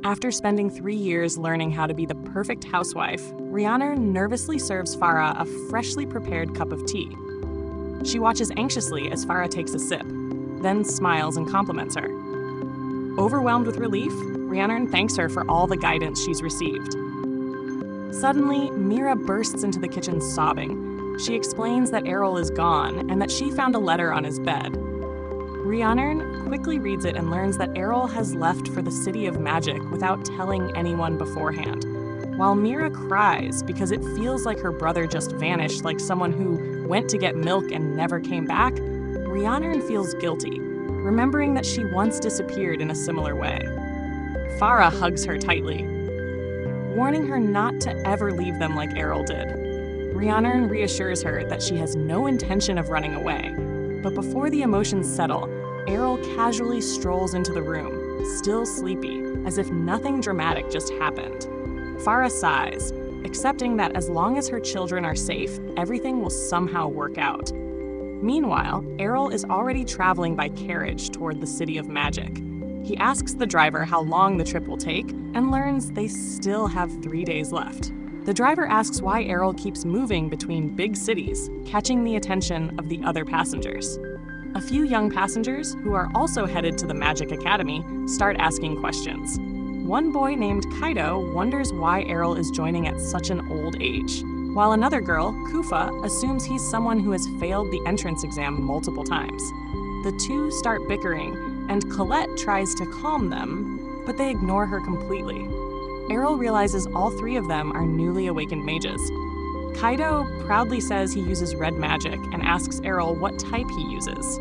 After spending 3 years learning how to be the perfect housewife, Rhiannon nervously serves Farah a freshly prepared cup of tea. She watches anxiously as Farah takes a sip, then smiles and compliments her. Overwhelmed with relief, Rhiannon thanks her for all the guidance she's received. Suddenly, Mira bursts into the kitchen sobbing. She explains that Arrol is gone and that she found a letter on his bed. Rhiannon quickly reads it and learns that Arrol has left for the City of Magic without telling anyone beforehand, while Mira cries because it feels like her brother just vanished like someone who went to get milk and never came back. Rhiannon feels guilty, remembering that she once disappeared in a similar way. Farah hugs her tightly, warning her not to ever leave them like Arrol did. Rhiannon reassures her that she has no intention of running away, but before the emotions settle, Arrol casually strolls into the room, still sleepy, as if nothing dramatic just happened. Farah sighs, accepting that as long as her children are safe, everything will somehow work out. Meanwhile, Arrol is already traveling by carriage toward the City of Magic. He asks the driver how long the trip will take and learns they still have 3 days left. The driver asks why Arrol keeps moving between big cities, catching the attention of the other passengers. A few young passengers, who are also headed to the Magic Academy, start asking questions. One boy named Kaido wonders why Arrol is joining at such an old age, while another girl, Kufa, assumes he's someone who has failed the entrance exam multiple times. The two start bickering, and Colette tries to calm them, but they ignore her completely. Arrol realizes all 3 of them are newly awakened mages. Kaido proudly says he uses red magic and asks Arrol what type he uses.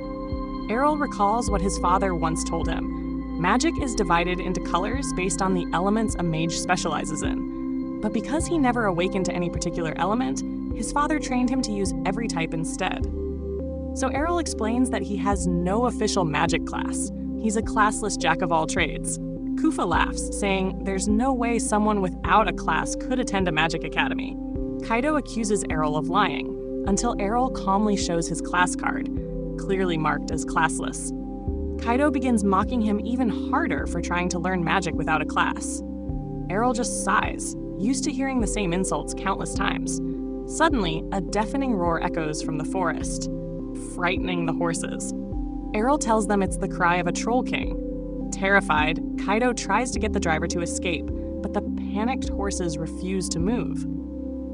Arrol recalls what his father once told him. Magic is divided into colors based on the elements a mage specializes in. But because he never awakened to any particular element, his father trained him to use every type instead. So Arrol explains that he has no official magic class. He's a classless jack of all trades. Kufa laughs, saying there's no way someone without a class could attend a magic academy. Kaido accuses Arrol of lying, until Arrol calmly shows his class card, clearly marked as classless. Kaido begins mocking him even harder for trying to learn magic without a class. Arrol just sighs, used to hearing the same insults countless times. Suddenly, a deafening roar echoes from the forest, frightening the horses. Arrol tells them it's the cry of a troll king. Terrified, Kaido tries to get the driver to escape, but the panicked horses refuse to move.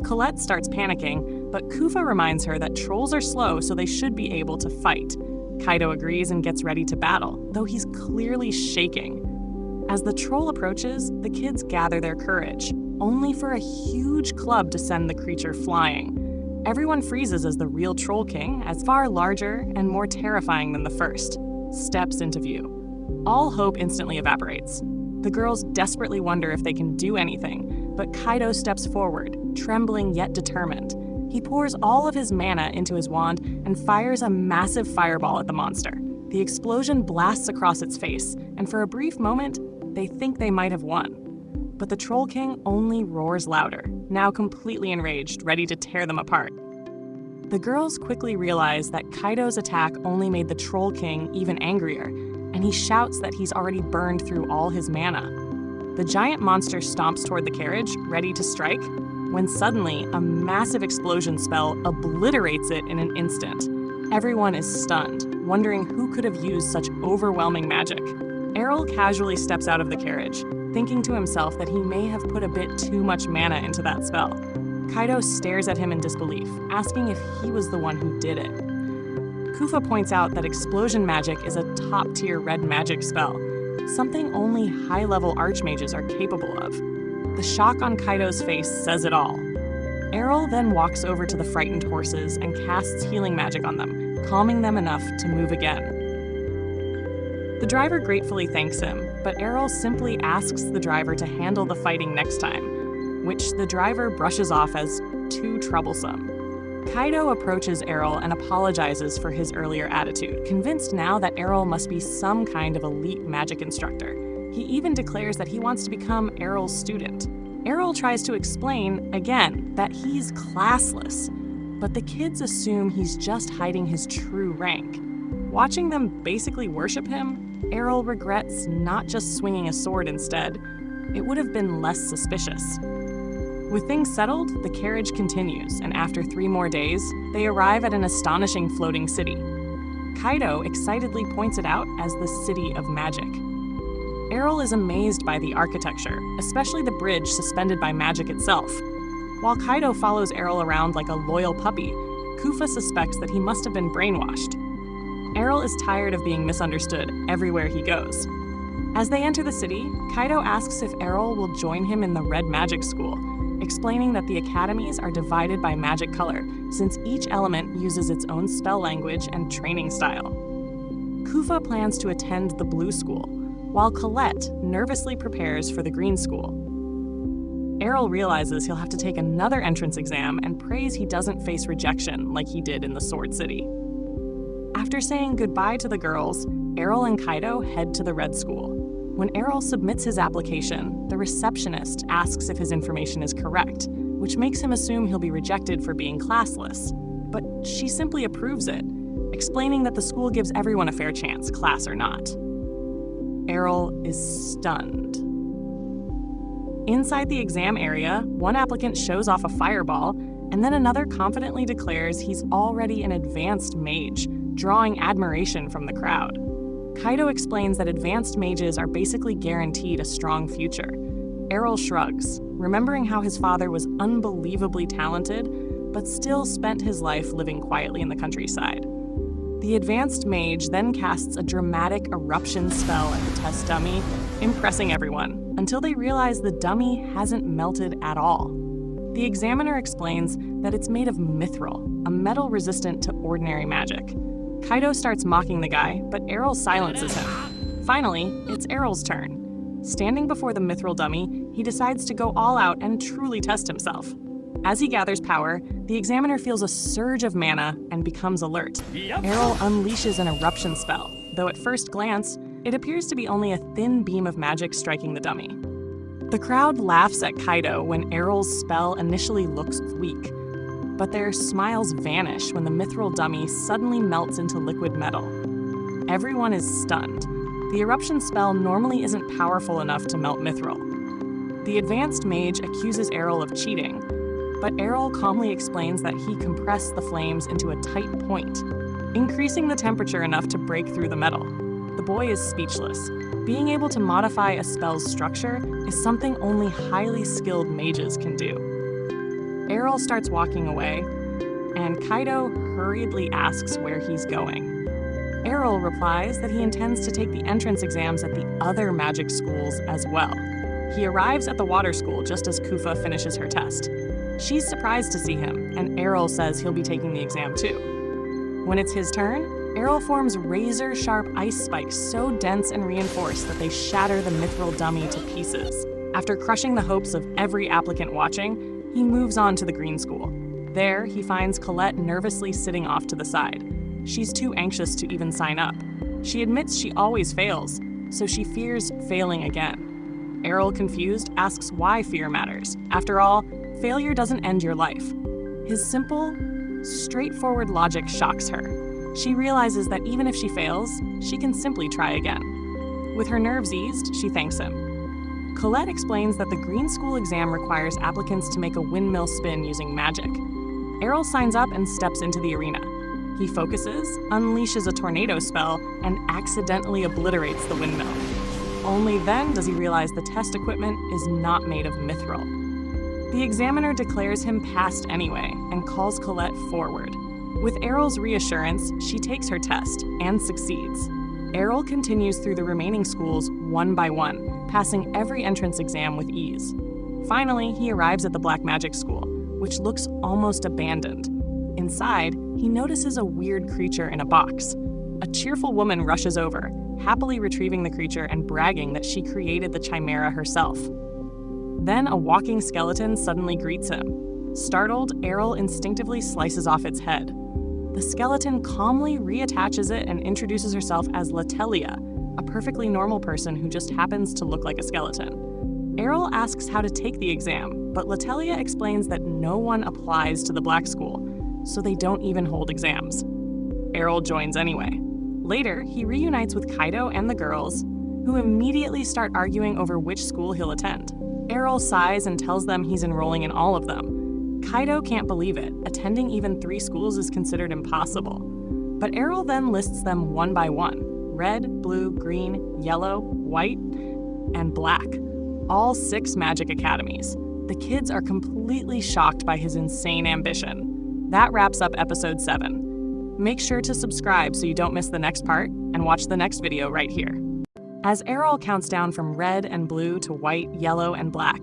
Colette starts panicking, but Kufa reminds her that trolls are slow, so they should be able to fight. Kaido agrees and gets ready to battle, though he's clearly shaking. As the troll approaches, the kids gather their courage, only for a huge club to send the creature flying. Everyone freezes as the real Troll King, as far larger and more terrifying than the first, steps into view. All hope instantly evaporates. The girls desperately wonder if they can do anything, but Kaido steps forward, trembling yet determined. He pours all of his mana into his wand and fires a massive fireball at the monster. The explosion blasts across its face, and for a brief moment, they think they might have won. But the Troll King only roars louder, now completely enraged, ready to tear them apart. The girls quickly realize that Kaido's attack only made the Troll King even angrier, and he shouts that he's already burned through all his mana. The giant monster stomps toward the carriage, ready to strike, when suddenly a massive explosion spell obliterates it in an instant. Everyone is stunned, wondering who could have used such overwhelming magic. Arrol casually steps out of the carriage, thinking to himself that he may have put a bit too much mana into that spell. Kaido stares at him in disbelief, asking if he was the one who did it. Kufa points out that explosion magic is a top-tier red magic spell, something only high-level archmages are capable of. The shock on Kaido's face says it all. Arrol then walks over to the frightened horses and casts healing magic on them, calming them enough to move again. The driver gratefully thanks him, but Arrol simply asks the driver to handle the fighting next time, which the driver brushes off as too troublesome. Kaido approaches Arrol and apologizes for his earlier attitude, convinced now that Arrol must be some kind of elite magic instructor. He even declares that he wants to become Arrol's student. Arrol tries to explain, again, that he's classless, but the kids assume he's just hiding his true rank. Watching them basically worship him, Arrol regrets not just swinging a sword instead. it would have been less suspicious. With things settled, the carriage continues, and after 3 more days, they arrive at an astonishing floating city. Kaido excitedly points it out as the City of Magic. Arrol is amazed by the architecture, especially the bridge suspended by magic itself. While Kaido follows Arrol around like a loyal puppy, Kufa suspects that he must have been brainwashed. Arrol is tired of being misunderstood everywhere he goes. As they enter the city, Kaido asks if Arrol will join him in the Red Magic School, explaining that the academies are divided by magic color, since each element uses its own spell language and training style. Kufa plans to attend the Blue School, while Colette nervously prepares for the Green School. Arrol realizes he'll have to take another entrance exam and prays he doesn't face rejection like he did in the Sword City. After saying goodbye to the girls, Arrol and Kaido head to the Red School. When Arrol submits his application, the receptionist asks if his information is correct, which makes him assume he'll be rejected for being classless. But she simply approves it, explaining that the school gives everyone a fair chance, class or not. Arrol is stunned. Inside the exam area, one applicant shows off a fireball, and then another confidently declares he's already an advanced mage, drawing admiration from the crowd. Kaido explains that advanced mages are basically guaranteed a strong future. Arrol shrugs, remembering how his father was unbelievably talented, but still spent his life living quietly in the countryside. The advanced mage then casts a dramatic eruption spell at the test dummy, impressing everyone, until they realize the dummy hasn't melted at all. The examiner explains that it's made of mithril, a metal resistant to ordinary magic. Kaido starts mocking the guy, but Arrol silences him. Finally, it's Arrol's turn. Standing before the mithril dummy, he decides to go all out and truly test himself. As he gathers power, the examiner feels a surge of mana and becomes alert. Arrol unleashes an eruption spell, though at first glance, it appears to be only a thin beam of magic striking the dummy. The crowd laughs at Kaido when Arrol's spell initially looks weak, but their smiles vanish when the mithril dummy suddenly melts into liquid metal. Everyone is stunned. The eruption spell normally isn't powerful enough to melt mithril. The advanced mage accuses Arrol of cheating, but Arrol calmly explains that he compressed the flames into a tight point, increasing the temperature enough to break through the metal. The boy is speechless. Being able to modify a spell's structure is something only highly skilled mages can do. Arrol starts walking away, and Kaido hurriedly asks where he's going. Arrol replies that he intends to take the entrance exams at the other magic schools as well. He arrives at the water school just as Kufa finishes her test. She's surprised to see him, and Arrol says he'll be taking the exam too. When it's his turn, Arrol forms razor-sharp ice spikes so dense and reinforced that they shatter the mithril dummy to pieces. After crushing the hopes of every applicant watching, he moves on to the Green School. There, he finds Colette nervously sitting off to the side. She's too anxious to even sign up. She admits she always fails, so she fears failing again. Arrol, confused, asks why fear matters. After all, failure doesn't end your life. His simple, straightforward logic shocks her. She realizes that even if she fails, she can simply try again. With her nerves eased, she thanks him. Colette explains that the Green School exam requires applicants to make a windmill spin using magic. Arrol signs up and steps into the arena. He focuses, unleashes a tornado spell, and accidentally obliterates the windmill. Only then does he realize the test equipment is not made of mithril. The examiner declares him passed anyway and calls Colette forward. With Arrol's reassurance, she takes her test and succeeds. Arrol continues through the remaining schools one by one, passing every entrance exam with ease. Finally, he arrives at the Black Magic School, which looks almost abandoned. Inside, he notices a weird creature in a box. A cheerful woman rushes over, happily retrieving the creature and bragging that she created the chimera herself. Then a walking skeleton suddenly greets him. Startled, Arrol instinctively slices off its head. The skeleton calmly reattaches it and introduces herself as Latelia, a perfectly normal person who just happens to look like a skeleton. Arrol asks how to take the exam, but Latelia explains that no one applies to the Black School, so they don't even hold exams. Arrol joins anyway. Later, he reunites with Kaido and the girls, who immediately start arguing over which school he'll attend. Arrol sighs and tells them he's enrolling in all of them. Kaido can't believe it. Attending even 3 schools is considered impossible. But Arrol then lists them one by one: red, blue, green, yellow, white, and black. All 6 magic academies. The kids are completely shocked by his insane ambition. That wraps up episode 7. Make sure to subscribe so you don't miss the next part, and watch the next video right here. As Arrol counts down from red and blue to white, yellow, and black,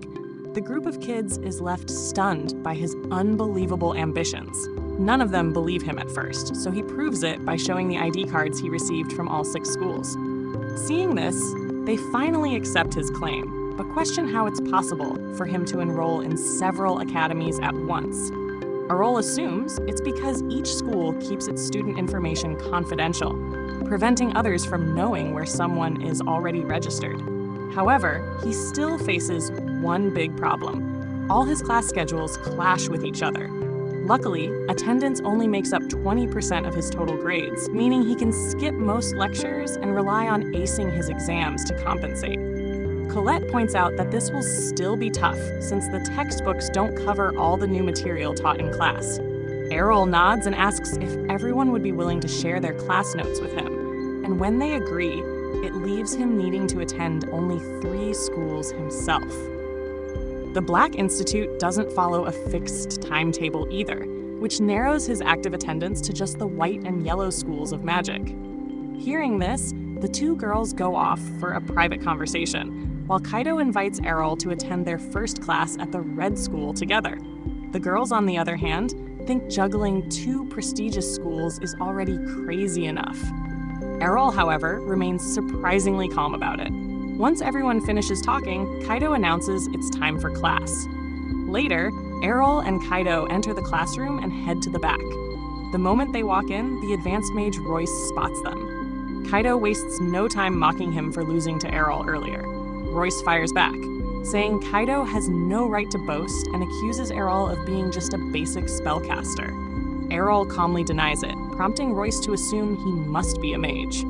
the group of kids is left stunned by his unbelievable ambitions. None of them believe him at first, so he proves it by showing the ID cards he received from all 6 schools. Seeing this, they finally accept his claim, but question how it's possible for him to enroll in several academies at once. Arrol assumes it's because each school keeps its student information confidential, preventing others from knowing where someone is already registered. However, he still faces one big problem. All his class schedules clash with each other. Luckily, attendance only makes up 20% of his total grades, meaning he can skip most lectures and rely on acing his exams to compensate. Colette points out that this will still be tough since the textbooks don't cover all the new material taught in class. Arrol nods and asks if everyone would be willing to share their class notes with him, and when they agree, it leaves him needing to attend only 3 schools himself. The Black Institute doesn't follow a fixed timetable either, which narrows his active attendance to just the white and yellow schools of magic. Hearing this, the 2 girls go off for a private conversation, while Kaido invites Arrol to attend their first class at the red school together. The girls, on the other hand, think juggling 2 prestigious schools is already crazy enough. Arrol, however, remains surprisingly calm about it. Once everyone finishes talking, Kaido announces it's time for class. Later, Arrol and Kaido enter the classroom and head to the back. The moment they walk in, the advanced mage Royce spots them. Kaido wastes no time mocking him for losing to Arrol earlier. Royce fires back, saying Kaido has no right to boast and accuses Arrol of being just a basic spellcaster. Arrol calmly denies it, prompting Royce to assume he must be a mage.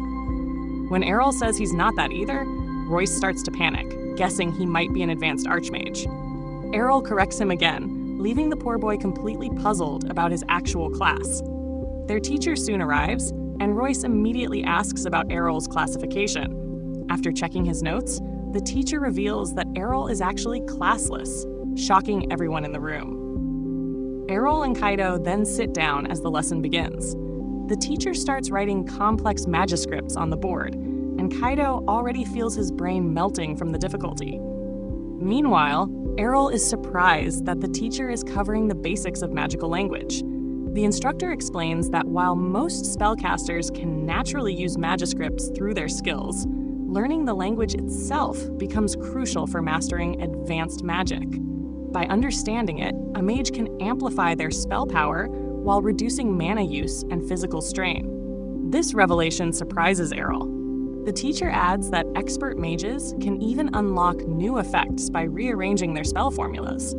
When Arrol says he's not that either, Royce starts to panic, guessing he might be an advanced archmage. Arrol corrects him again, leaving the poor boy completely puzzled about his actual class. Their teacher soon arrives, and Royce immediately asks about Arrol's classification. After checking his notes, the teacher reveals that Arrol is actually classless, shocking everyone in the room. Arrol and Kaido then sit down as the lesson begins. The teacher starts writing complex magiscripts on the board, and Kaido already feels his brain melting from the difficulty. Meanwhile, Arrol is surprised that the teacher is covering the basics of magical language. The instructor explains that while most spellcasters can naturally use magiscripts through their skills, learning the language itself becomes crucial for mastering advanced magic. By understanding it, a mage can amplify their spell power while reducing mana use and physical strain. This revelation surprises Arrol. The teacher adds that expert mages can even unlock new effects by rearranging their spell formulas.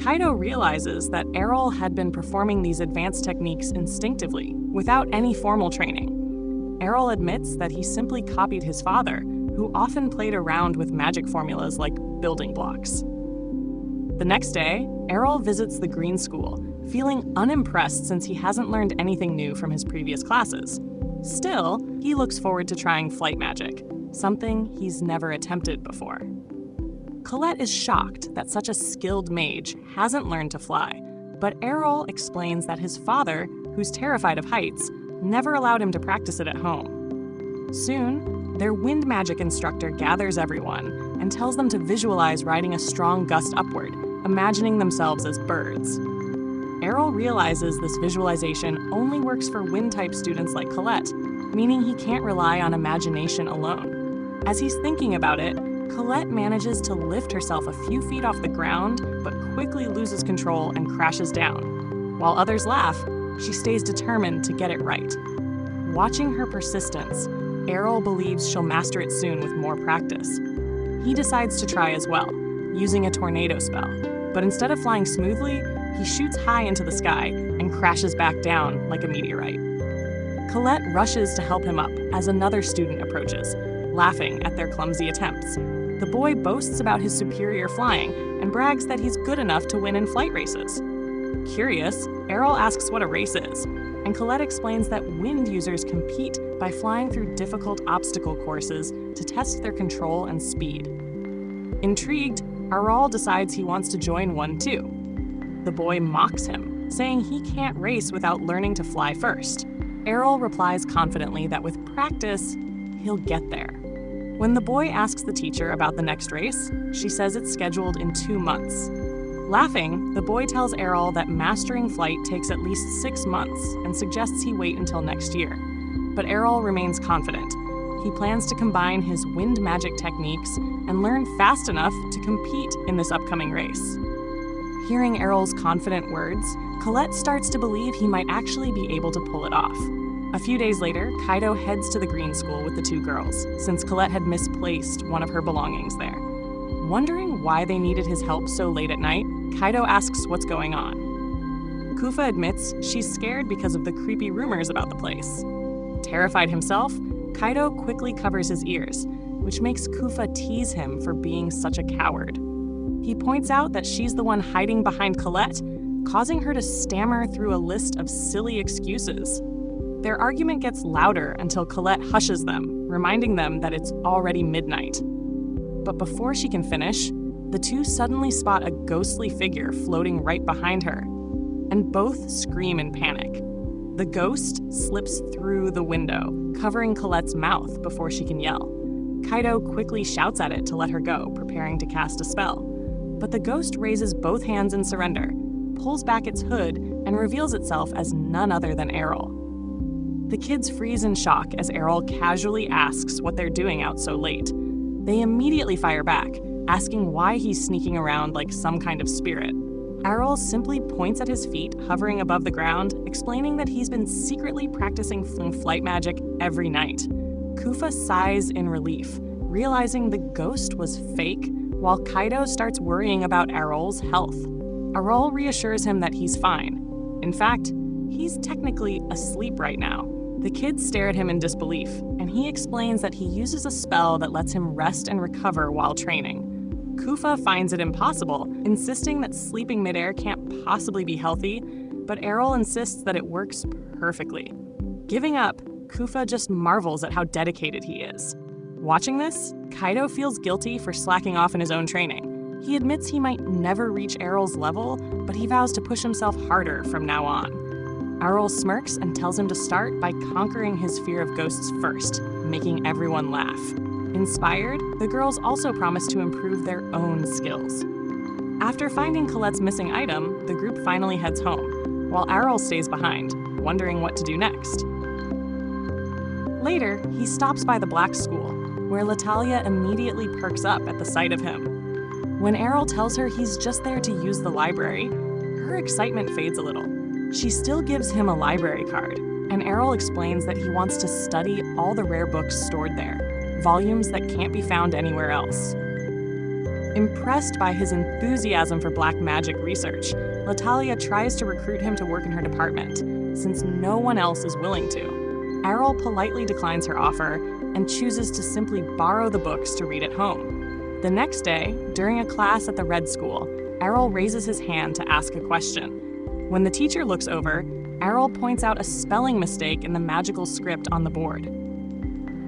Kaido realizes that Arrol had been performing these advanced techniques instinctively, without any formal training. Arrol admits that he simply copied his father, who often played around with magic formulas like building blocks. The next day, Arrol visits the Green School, feeling unimpressed since he hasn't learned anything new from his previous classes. Still, he looks forward to trying flight magic, something he's never attempted before. Colette is shocked that such a skilled mage hasn't learned to fly, but Arrol explains that his father, who's terrified of heights, never allowed him to practice it at home. Soon, their wind magic instructor gathers everyone and tells them to visualize riding a strong gust upward, imagining themselves as birds. Arrol realizes this visualization only works for wind-type students like Colette, meaning he can't rely on imagination alone. As he's thinking about it, Colette manages to lift herself a few feet off the ground, but quickly loses control and crashes down. While others laugh, she stays determined to get it right. Watching her persistence, Arrol believes she'll master it soon with more practice. He decides to try as well, using a tornado spell, but instead of flying smoothly, he shoots high into the sky and crashes back down like a meteorite. Colette rushes to help him up as another student approaches, laughing at their clumsy attempts. The boy boasts about his superior flying and brags that he's good enough to win in flight races. Curious, Arrol asks what a race is, and Colette explains that wind users compete by flying through difficult obstacle courses to test their control and speed. Intrigued, Arrol decides he wants to join one too. The boy mocks him, saying he can't race without learning to fly first. Arrol replies confidently that with practice, he'll get there. When the boy asks the teacher about the next race, she says it's scheduled in 2 months. Laughing, the boy tells Arrol that mastering flight takes at least 6 months and suggests he wait until next year. But Arrol remains confident. He plans to combine his wind magic techniques and learn fast enough to compete in this upcoming race. Hearing Arrol's confident words, Colette starts to believe he might actually be able to pull it off. A few days later, Kaido heads to the green school with the 2 girls, since Colette had misplaced one of her belongings there. Wondering why they needed his help so late at night, Kaido asks what's going on. Kufa admits she's scared because of the creepy rumors about the place. Terrified himself, Kaido quickly covers his ears, which makes Kufa tease him for being such a coward. He points out that she's the one hiding behind Colette, causing her to stammer through a list of silly excuses. Their argument gets louder until Colette hushes them, reminding them that it's already midnight. But before she can finish, the 2 suddenly spot a ghostly figure floating right behind her, and both scream in panic. The ghost slips through the window, covering Colette's mouth before she can yell. Kaido quickly shouts at it to let her go, preparing to cast a spell. But the ghost raises both hands in surrender, pulls back its hood, and reveals itself as none other than Arrol. The kids freeze in shock as Arrol casually asks what they're doing out so late. They immediately fire back, asking why he's sneaking around like some kind of spirit. Arrol simply points at his feet hovering above the ground, explaining that he's been secretly practicing flight magic every night. Kufa sighs in relief, realizing the ghost was fake, while Kaido starts worrying about Arrol's health. Arrol reassures him that he's fine. In fact, he's technically asleep right now. The kids stare at him in disbelief, and he explains that he uses a spell that lets him rest and recover while training. Kufa finds it impossible, insisting that sleeping midair can't possibly be healthy, but Arrol insists that it works perfectly. Giving up, Kufa just marvels at how dedicated he is. Watching this, Kaido feels guilty for slacking off in his own training. He admits he might never reach Arrol's level, but he vows to push himself harder from now on. Arrol smirks and tells him to start by conquering his fear of ghosts first, making everyone laugh. Inspired, the girls also promise to improve their own skills. After finding Colette's missing item, the group finally heads home, while Arrol stays behind, wondering what to do next. Later, he stops by the Black School, where Latalia immediately perks up at the sight of him. When Arrol tells her he's just there to use the library, her excitement fades a little. She still gives him a library card, and Arrol explains that he wants to study all the rare books stored there, volumes that can't be found anywhere else. Impressed by his enthusiasm for black magic research, Latalia tries to recruit him to work in her department, since no one else is willing to. Arrol politely declines her offer and chooses to simply borrow the books to read at home. The next day, during a class at the Red School, Arrol raises his hand to ask a question. When the teacher looks over, Arrol points out a spelling mistake in the magical script on the board.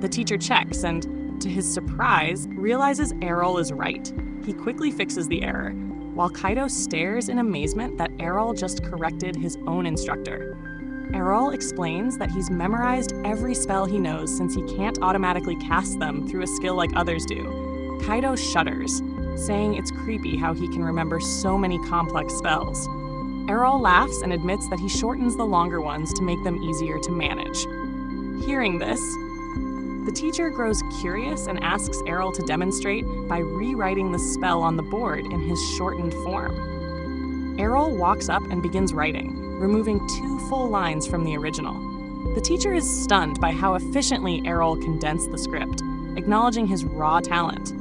The teacher checks and, to his surprise, realizes Arrol is right. He quickly fixes the error, while Kaido stares in amazement that Arrol just corrected his own instructor. Arrol explains that he's memorized every spell he knows since he can't automatically cast them through a skill like others do. Kaido shudders, saying it's creepy how he can remember so many complex spells. Arrol laughs and admits that he shortens the longer ones to make them easier to manage. Hearing this, the teacher grows curious and asks Arrol to demonstrate by rewriting the spell on the board in his shortened form. Arrol walks up and begins writing, removing 2 full lines from the original. The teacher is stunned by how efficiently Arrol condensed the script, acknowledging his raw talent.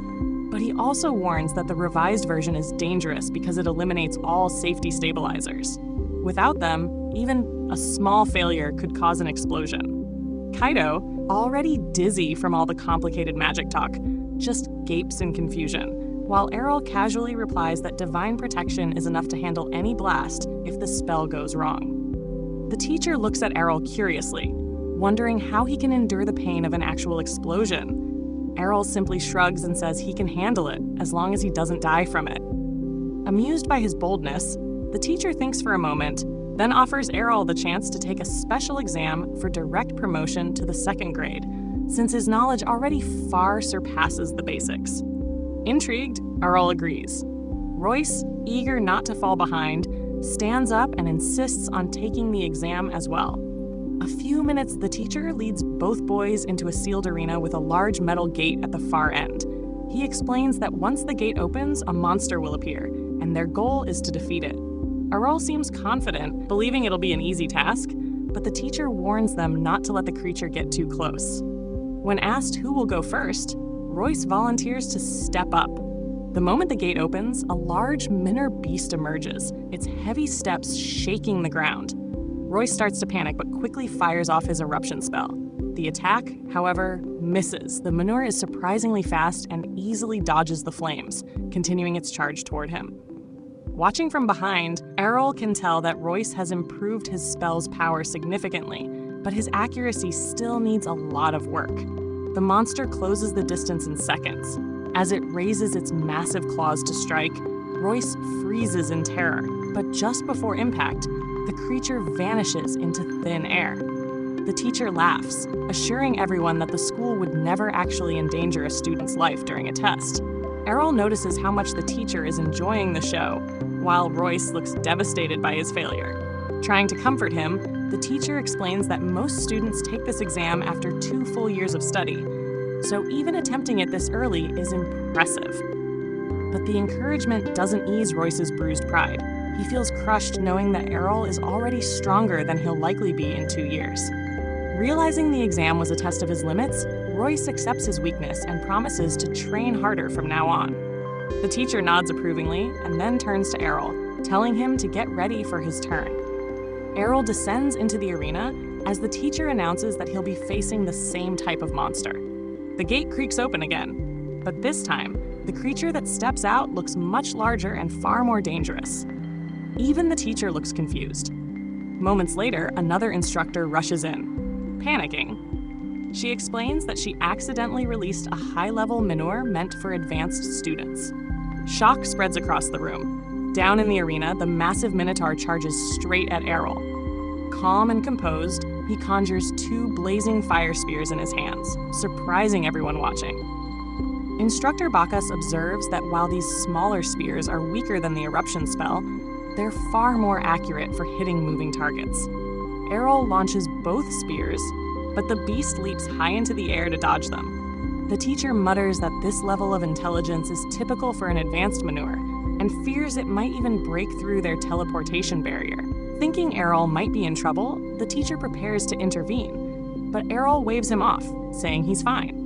But he also warns that the revised version is dangerous because it eliminates all safety stabilizers. Without them, even a small failure could cause an explosion. Kaido, already dizzy from all the complicated magic talk, just gapes in confusion, while Arrol casually replies that divine protection is enough to handle any blast if the spell goes wrong. The teacher looks at Arrol curiously, wondering how he can endure the pain of an actual explosion. Arrol simply shrugs and says he can handle it as long as he doesn't die from it. Amused by his boldness, the teacher thinks for a moment, then offers Arrol the chance to take a special exam for direct promotion to the 2nd grade, since his knowledge already far surpasses the basics. Intrigued, Arrol agrees. Royce, eager not to fall behind, stands up and insists on taking the exam as well. A few minutes, the teacher leads both boys into a sealed arena with a large metal gate at the far end. He explains that once the gate opens, a monster will appear, and their goal is to defeat it. Arrol seems confident, believing it'll be an easy task, but the teacher warns them not to let the creature get too close. When asked who will go first, Royce volunteers to step up. The moment the gate opens, a large Minotaur beast emerges, its heavy steps shaking the ground. Royce starts to panic but quickly fires off his eruption spell. The attack, however, misses. The Minotaur is surprisingly fast and easily dodges the flames, continuing its charge toward him. Watching from behind, Arrol can tell that Royce has improved his spell's power significantly, but his accuracy still needs a lot of work. The monster closes the distance in seconds. As it raises its massive claws to strike, Royce freezes in terror, but just before impact, the creature vanishes into thin air. The teacher laughs, assuring everyone that the school would never actually endanger a student's life during a test. Arrol notices how much the teacher is enjoying the show, while Royce looks devastated by his failure. Trying to comfort him, the teacher explains that most students take this exam after 2 full years of study, so even attempting it this early is impressive. But the encouragement doesn't ease Royce's bruised pride. He feels crushed knowing that Arrol is already stronger than he'll likely be in 2 years. Realizing the exam was a test of his limits, Royce accepts his weakness and promises to train harder from now on. The teacher nods approvingly and then turns to Arrol, telling him to get ready for his turn. Arrol descends into the arena as the teacher announces that he'll be facing the same type of monster. The gate creaks open again, but this time, the creature that steps out looks much larger and far more dangerous. Even the teacher looks confused. Moments later, another instructor rushes in, panicking. She explains that she accidentally released a high-level Minotaur meant for advanced students. Shock spreads across the room. Down in the arena, the massive Minotaur charges straight at Arrol. Calm and composed, he conjures 2 blazing fire spears in his hands, surprising everyone watching. Instructor Bacchus observes that while these smaller spears are weaker than the eruption spell, they're far more accurate for hitting moving targets. Arrol launches both spears, but the beast leaps high into the air to dodge them. The teacher mutters that this level of intelligence is typical for an advanced Minotaur, and fears it might even break through their teleportation barrier. Thinking Arrol might be in trouble, the teacher prepares to intervene, but Arrol waves him off, saying he's fine.